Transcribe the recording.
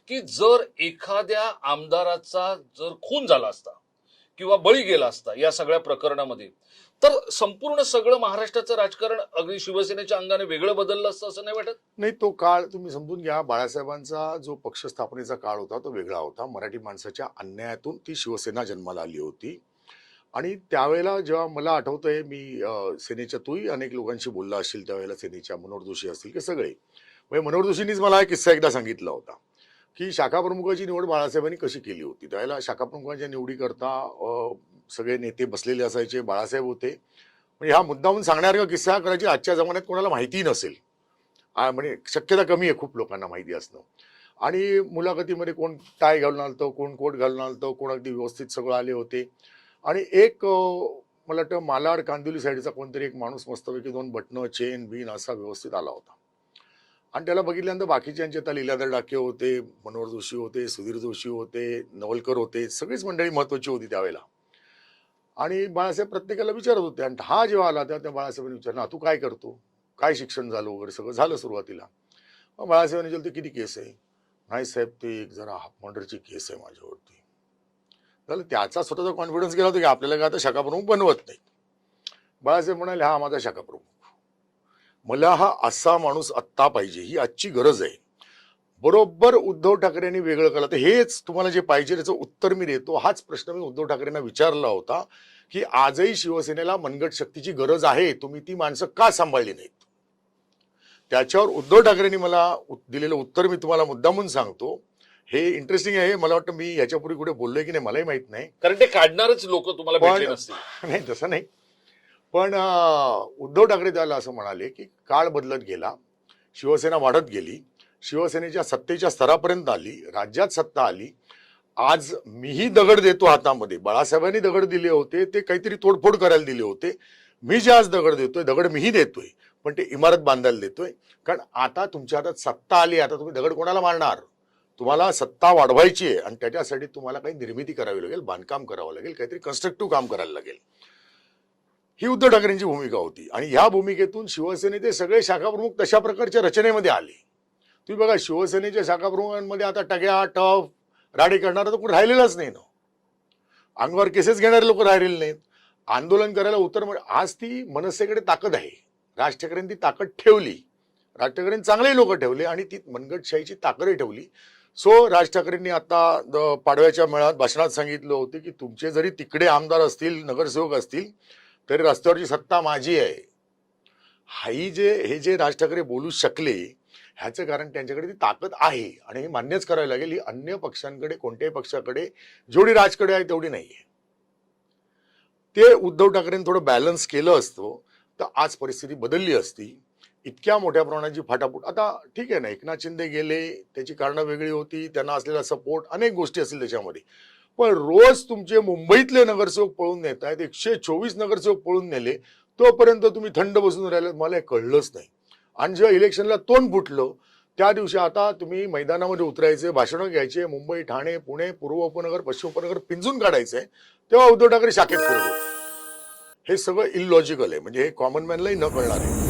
की जर एखाद्या आमदाराचा जर खून झाला असता किंवा बळी गेला असता या सगळ्या प्रकरणामध्ये, तर संपूर्ण सगळं महाराष्ट्राचं राजकारण अगदी शिवसेनेच्या अंगाने वेगळं बदललं असतं असं नाही वाटत? नाही, तो काळ तुम्ही समजून घ्या. बाळासाहेबांचा जो पक्ष स्थापनेचा काळ होता तो वेगळा होता. मराठी माणसाच्या अन्यायातून ती शिवसेना जन्माला आली होती. आणि त्यावेळेला जेव्हा मला आठवतंय, मी सेनेच्या तूही अनेक लोकांशी बोलला असशील त्यावेळेला, सेनेच्या मनोहर जोशी असतील की सगळे, म्हणजे मनोहर जोशींनीच मला हा किस्सा एकदा सांगितला होता की शाखा प्रमुखाची निवड बाळासाहेबांनी कशी केली होती. त्यावेळेला शाखा प्रमुखांच्या निवडीकरता सगळे नेते बसलेले असायचे, बाळासाहेब होते. म्हणजे हा मुद्दामून सांगण्यासारखा किस्सा कदाचित आजच्या जमान्यात कोणाला माहिती नसेल, म्हणजे शक्यता कमी आहे खूप लोकांना माहिती असणं. आणि मुलाखतीमध्ये कोण टाय घालून आलतं, कोण कोट घालून आलतं, कोण अगदी व्यवस्थित सगळं आले होते. आणि एक मला वाटतं मालाड कांदिवली साईडचा कोणतरी एक माणूस मस्तपैकी 2 बटणं चेन बीन असा व्यवस्थित आला होता. आणि त्याला बघितल्यानंतर बाकीच्यांचे आता लीलाधर डाके होते, मनोहर जोशी होते, सुधीर जोशी होते, नवलकर होते, सगळीच मंडळी महत्वाची होती त्यावेळेला. आणि बाळासाहेब प्रत्येकाला विचारत होते. आणि हा जेव्हा आला तेव्हा त्या बाळासाहेबांनी विचारलं, तू काय करतो, काय शिक्षण झालं वगैरे सगळं झालं सुरुवातीला. मग बाळासाहेबांनी विचारलं, किती केस आहे? नाही साहेब, ते एक जरा हाफ मर्डरची केस आहे माझ्यावरती. झालं. त्याचा स्वतःचा कॉन्फिडन्स गेला होता की आपल्याला काय आता शाखा प्रमुख बनवत नाही. बाळासाहेब म्हणाले, हा माझा शाखा प्रमुख, मला हा असा माणूस आत्ता पाहिजे, ही आजची गरज आहे. बरोबर उद्धव ठाकरेंनी वेगळं केलं. तर हेच तुम्हाला जे पाहिजे त्याचं उत्तर मी देतो. हाच प्रश्न मी उद्धव ठाकरेंना विचारला होता की आजही शिवसेनेला मनगट शक्तीची गरज आहे, तुम्ही ती माणसं का सांभाळली नाहीत. त्याच्यावर उद्धव ठाकरेंनी मला दिलेलं उत्तर मी तुम्हाला मुद्दामून सांगतो. हे इंटरेस्टिंग आहे. मला वाटतं मी याच्यापूर्वी कुठे बोललोय की नाही मलाही माहित नाही, कारण ते काढणारच लोक तुम्हाला भेटले नसतील. नाही तसं नाही. पण उद्धव ठाकरे त्याला असं म्हणाले की काळ बदलत गेला, शिवसेना वाढत गेली, शिवसेनेच्या सत्तेच्या स्तरापर्यंत आली, राज्यात सत्ता आली. आज मीही दगड देतो हातामध्ये. बाळासाहेबांनी दगड दिले होते, ते काहीतरी तोडफोड करायला दिले होते. मी जे आज दगड देतोय, दगड मीही देतोय, पण ते इमारत बांधायला देतोय. कारण आता तुमच्या हातात सत्ता आली, आता तुम्ही दगड कोणाला मारणार? तुम्हाला सत्ता वाढवायची आहे आणि त्याच्यासाठी तुम्हाला काही निर्मिती करावी लागेल, बांधकाम करावं लागेल, काहीतरी कन्स्ट्रक्टिव्ह काम करायला लागेल. ही उद्धव ठाकरेंची भूमिका होती. आणि ह्या भूमिकेतून शिवसेनेचे सगळे शाखा प्रमुख तशा प्रकारच्या रचनेमध्ये आले. तुम्ही बघा, शिवसेनेच्या शाखा प्रमुखांमध्ये आता टग्या टफ राडे करणारा तर कोणी राहिलेलाच नाही ना. अंगावर केसेस घेणारे लोक राहिलेले नाहीत. आंदोलन करायला आज ती मनसेकडे ताकद आहे. राज ठाकरेंनी ती ताकद ठेवली. राज ठाकरेंनी चांगले लोक ठेवले आणि ती मनगटशाहीची ताकदही ठेवली. सो राज ठाकरेंनी आता पाडव्याच्या मेळाव्यात भाषणात सांगितलं होतं की तुमचे जरी तिकडे आमदार असतील, नगरसेवक असतील, तरी रस्त्यावरची सत्ता माझी आहे. हे जे राज ठाकरे बोलू शकले ह्याचं कारण त्यांच्याकडे ती ताकद आहे आणि हे मान्यच करायला लागेल. ही अन्य पक्षांकडे, कोणत्याही पक्षाकडे जेवढी राजकडे आहे तेवढी नाहीये. ते उद्धव ठाकरेंनी थोडं बॅलन्स केलं असतं तर आज परिस्थिती बदलली असती. इतक्या मोठ्या प्रमाणाची फाटाफूट, आता ठीक आहे ना, एकनाथ शिंदे गेले, त्याची कारणं वेगळी होती, त्यांना असलेला सपोर्ट, अनेक गोष्टी असतील त्याच्यामध्ये. पण रोज तुमचे मुंबईतले नगरसेवक पळून नेत आहेत, 124 नगरसेवक पळून नेले, तोपर्यंत तुम्ही थंड बसून राहिले, मला कळलंच नाही. आणि जेव्हा इलेक्शनला तोंड फुटलं त्या दिवशी आता तुम्ही मैदानामध्ये उतरायचे, भाषणं घ्यायचे, मुंबई, ठाणे, पुणे, पूर्व उपनगर, पश्चिम उपनगर पिंजून काढायचंय, तेव्हा उद्धव ठाकरे शाखेत फिरत होते. हे सगळं इलॉजिकल आहे. म्हणजे हे कॉमन मॅनलाही न कळणार आहे.